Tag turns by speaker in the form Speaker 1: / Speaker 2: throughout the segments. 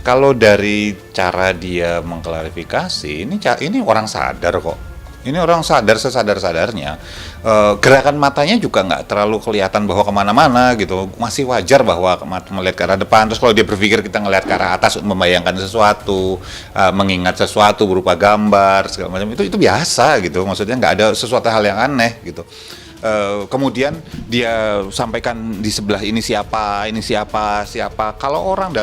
Speaker 1: Kalau dari cara dia mengklarifikasi, ini orang sadar kok. Ini orang sadar sesadar-sadarnya. Gerakan matanya juga nggak terlalu kelihatan bahwa kemana-mana gitu. Masih wajar bahwa melihat ke arah depan. Terus kalau dia berpikir kita ngelihat ke arah atas, membayangkan sesuatu, mengingat sesuatu berupa gambar segala macam, itu biasa gitu. Maksudnya nggak ada sesuatu hal yang aneh gitu. Kemudian dia sampaikan di sebelah ini siapa. Kalau orang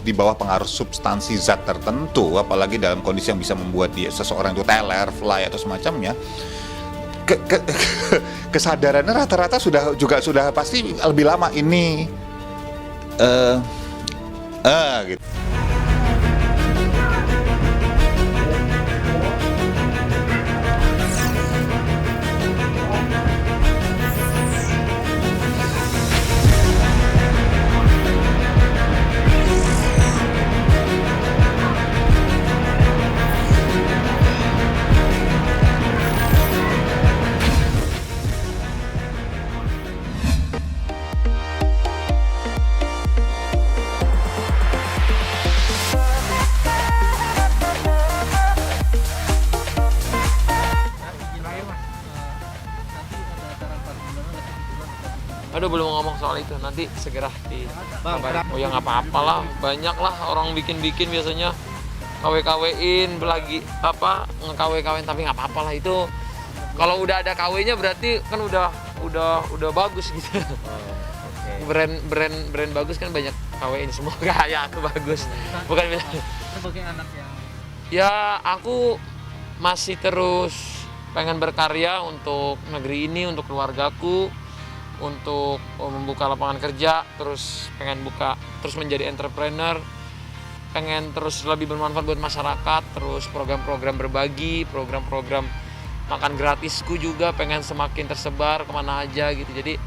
Speaker 1: di bawah pengaruh substansi zat tertentu, apalagi dalam kondisi yang bisa membuat seseorang itu teler, fly atau semacamnya, kesadarannya rata-rata sudah pasti lebih lama ini, gitu.
Speaker 2: Aduh, belum ngomong soal itu, nanti segera di Oh ya nggak apa-apa lah, banyak lah orang bikin biasanya KW-KW-in lagi nge-KW-KW-in, tapi nggak apa-apa lah itu. Kalau udah ada KW-nya berarti kan udah bagus gitu. Brand bagus kan banyak KW-in semua kayak aku bagus. Bukan
Speaker 3: sebagai anak yang
Speaker 2: ya aku masih terus pengen berkarya untuk negeri ini, untuk keluargaku, untuk membuka lapangan kerja, terus pengen terus menjadi entrepreneur, pengen terus lebih bermanfaat buat masyarakat, terus program-program berbagi, program-program makan gratisku juga pengen semakin tersebar kemana aja gitu. Jadi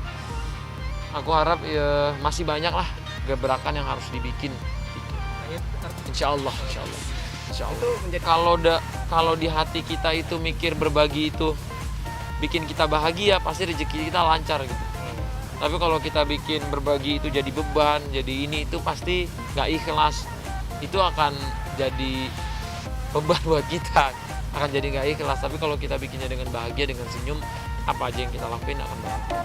Speaker 2: aku harap ya masih banyak lah gebrakan yang harus dibikin gitu. Insya Allah. Kalau di hati kita itu mikir berbagi itu bikin kita bahagia, pasti rezeki kita lancar gitu. Tapi kalau kita bikin berbagi itu jadi beban, jadi ini itu pasti nggak ikhlas. Itu akan jadi beban buat kita, akan jadi nggak ikhlas. Tapi kalau kita bikinnya dengan bahagia, dengan senyum, apa aja yang kita lakuin akan bahagia.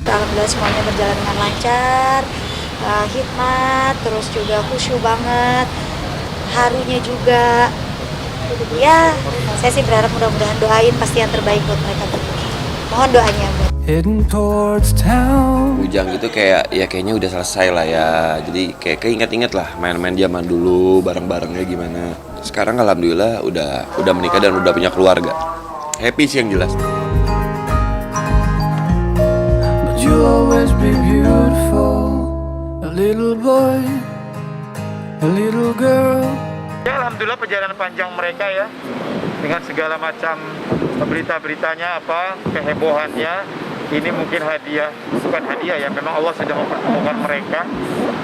Speaker 4: Alhamdulillah semuanya berjalan dengan lancar, hikmat, terus juga khusyuk banget, harunya juga. Ya, saya sih berharap mudah-mudahan doain pasti yang terbaik buat mereka berdua. Mohon doanya.
Speaker 5: Bujang gitu kayaknya udah selesai lah ya. Jadi kayak keinget-inget lah main-main zaman dulu bareng-barengnya gimana. Sekarang alhamdulillah udah menikah dan udah punya keluarga. Happy sih yang jelas.
Speaker 6: You'll always be beautiful, a little boy, a little girl.
Speaker 7: Ya alhamdulillah perjalanan panjang mereka ya, dengan segala macam berita-beritanya kehebohannya. Ini mungkin hadiah, bukan hadiah ya, memang Allah sudah mempertemukan mereka,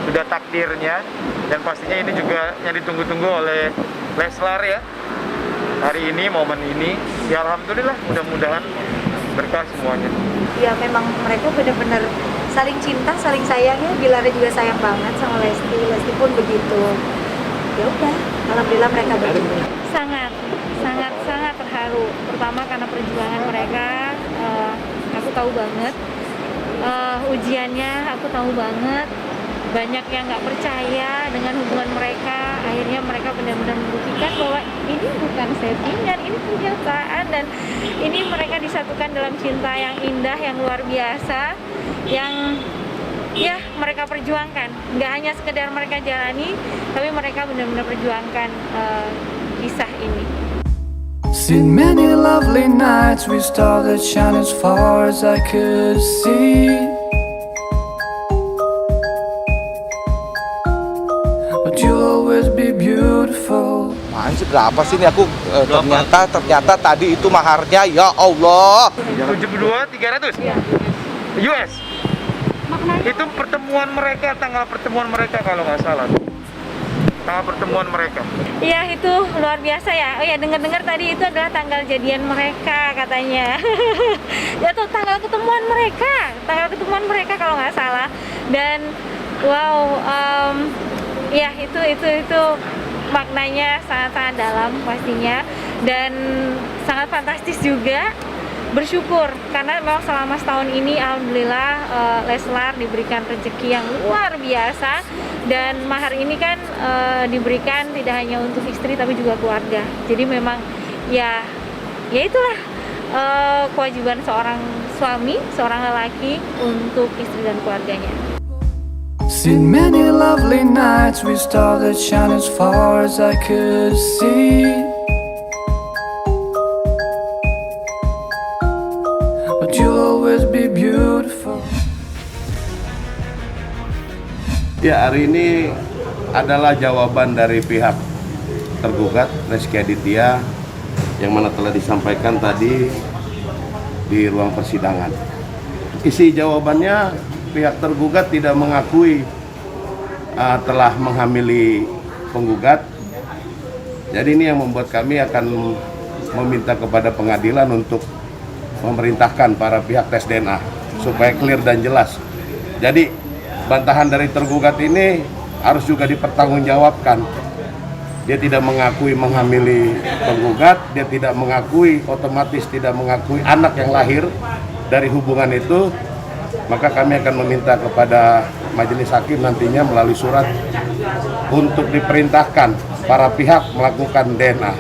Speaker 7: sudah takdirnya, dan pastinya ini juga yang ditunggu-tunggu oleh Leslar ya. Hari ini, momen ini, ya alhamdulillah, mudah-mudahan berkah semuanya.
Speaker 4: Ya memang mereka benar-benar saling cinta, saling sayang ya. Bilar juga sayang banget sama Lesti pun begitu. Ya udah, alhamdulillah mereka berdua.
Speaker 8: Sangat terharu. Pertama karena perjuangan mereka, aku tahu banget. Ujiannya aku tahu banget. Banyak yang nggak percaya dengan hubungan mereka. Akhirnya mereka benar-benar membuktikan bahwa ini bukan settingan, ini kenyataan, dan ini mereka disatukan dalam cinta yang indah, yang luar biasa, yang ya mereka perjuangkan. Nggak hanya sekedar mereka jalani, tapi mereka benar-benar perjuangkan kisah ini.
Speaker 6: Seen many lovely nights with stars that shine as far as I could see. But you'll always be beautiful.
Speaker 3: apaan sih, berapa sih ini aku ternyata tadi itu maharnya ya Allah
Speaker 7: 72.300 US. Itu pertemuan mereka, tanggal pertemuan mereka kalau nggak salah. Tanggal pertemuan mereka.
Speaker 8: Iya, itu luar biasa ya. Oh ya, dengar-dengar tadi itu adalah tanggal jadian mereka katanya. Ya tuh tanggal ketemuan mereka kalau nggak salah. Dan wow, ya itu maknanya sangat-sangat dalam pastinya, dan sangat fantastis juga. Bersyukur karena memang selama setahun ini alhamdulillah Leslar diberikan rezeki yang luar biasa, dan mahar ini kan diberikan tidak hanya untuk istri tapi juga keluarga. Jadi memang ya itulah kewajiban seorang suami, seorang lelaki untuk istri dan keluarganya.
Speaker 6: Seen many lovely nights, we started shine as far as I could see. But you'll always be beautiful.
Speaker 9: Ya, hari ini adalah jawaban dari pihak tergugat Rezky Aditya yang mana telah disampaikan tadi di ruang persidangan. Isi jawabannya, pihak tergugat tidak mengakui telah menghamili penggugat. Jadi ini yang membuat kami akan meminta kepada pengadilan untuk memerintahkan para pihak tes DNA supaya clear dan jelas. Jadi bantahan dari tergugat ini harus juga dipertanggungjawabkan. Dia tidak mengakui menghamili penggugat, dia tidak mengakui, otomatis tidak mengakui anak yang lahir dari hubungan itu. Maka kami akan meminta kepada majelis hakim nantinya melalui surat untuk diperintahkan para pihak melakukan DNA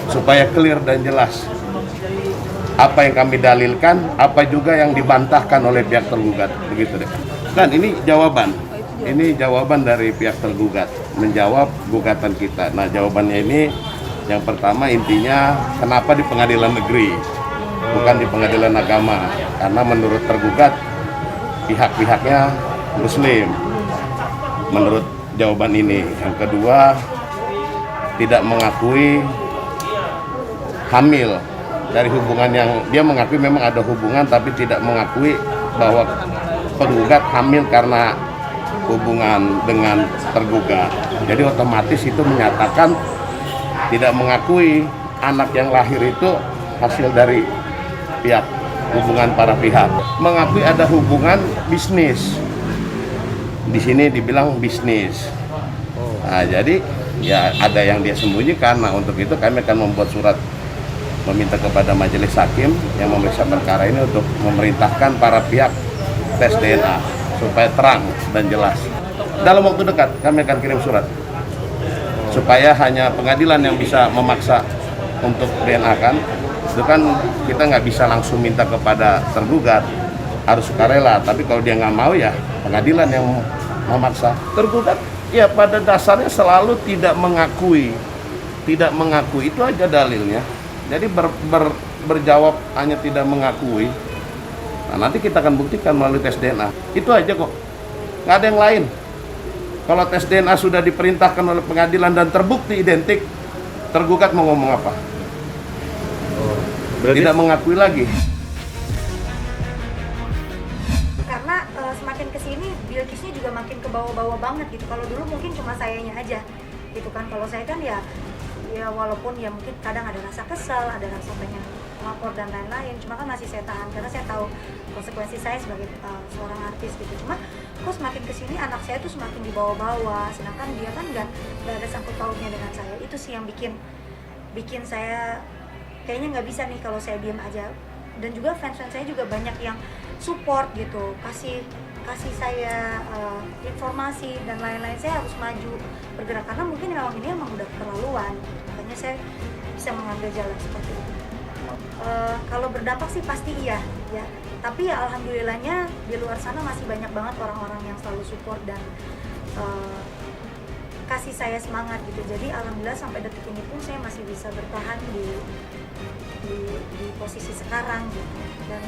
Speaker 9: supaya clear dan jelas apa yang kami dalilkan, apa juga yang dibantahkan oleh pihak tergugat, begitu deh. Dan ini jawaban dari pihak tergugat menjawab gugatan kita. Nah, jawabannya ini yang pertama intinya kenapa di pengadilan negeri bukan di pengadilan agama, karena menurut tergugat pihak-pihaknya muslim menurut jawaban ini. Yang kedua, tidak mengakui hamil dari hubungan yang dia mengakui memang ada hubungan, tapi tidak mengakui bahwa penggugat hamil karena hubungan dengan tergugat. Jadi otomatis itu menyatakan tidak mengakui anak yang lahir itu hasil dari pihak hubungan para pihak. Mengakui ada hubungan bisnis. Di sini dibilang bisnis. Nah, jadi ya ada yang dia sembunyikan. Nah, untuk itu kami akan membuat surat meminta kepada majelis hakim yang memeriksa perkara ini untuk memerintahkan para pihak tes DNA supaya terang dan jelas. Dalam waktu dekat kami akan kirim surat supaya hanya pengadilan yang bisa memaksa untuk DNA kan. Itu kan kita nggak bisa langsung minta kepada tergugat, harus sukarela. Tapi kalau dia nggak mau ya pengadilan yang memaksa. Tergugat ya pada dasarnya selalu tidak mengakui itu aja dalilnya. Jadi berjawab hanya tidak mengakui. Nah, nanti kita akan buktikan melalui tes DNA. Itu aja kok, nggak ada yang lain. Kalau tes DNA sudah diperintahkan oleh pengadilan dan terbukti identik, tergugat mau ngomong apa? Tidak mengakui lagi.
Speaker 4: Karena semakin kesini Bilqisnya juga makin ke bawah-bawah banget gitu. Kalau dulu mungkin cuma sayanya aja gitu kan. Kalau saya kan ya walaupun ya mungkin kadang ada rasa kesal, ada rasa pengen lapor dan lain-lain, cuma kan masih saya tahan karena saya tahu konsekuensi saya sebagai seorang artis gitu. Cuma kok semakin kesini anak saya tuh semakin dibawa-bawa, sedangkan dia kan nggak ada sangkut pautnya dengan saya. Itu sih yang bikin saya kayaknya nggak bisa nih kalau saya diam aja. Dan juga fans-fans saya juga banyak yang support gitu, kasih saya informasi dan lain-lain. Saya harus maju bergerak karena mungkin ini emang udah keterlaluan, makanya saya bisa mengambil jalan seperti itu. Kalau berdampak sih pasti iya ya, tapi ya alhamdulillahnya di luar sana masih banyak banget orang-orang yang selalu support dan kasih saya semangat gitu. Jadi alhamdulillah sampai detik ini pun saya masih bisa bertahan di posisi sekarang gitu. Dan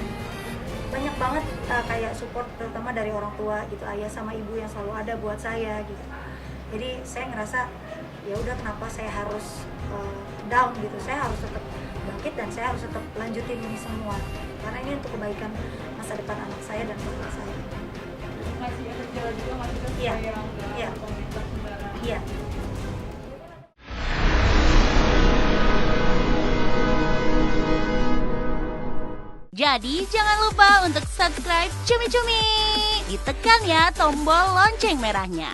Speaker 4: banyak banget kayak support terutama dari orang tua gitu, ayah sama ibu yang selalu ada buat saya gitu. Jadi saya ngerasa ya udah, kenapa saya harus down gitu, saya harus tetap bangkit dan saya harus tetap lanjutin ini semua karena ini untuk kebaikan masa depan anak saya dan keluarga saya.
Speaker 10: Masih ada jalan juga, masih ada
Speaker 4: Iya,
Speaker 10: iya.
Speaker 4: iya.
Speaker 11: Jadi jangan lupa untuk subscribe Cumi Cumi. Ditekan ya tombol lonceng merahnya.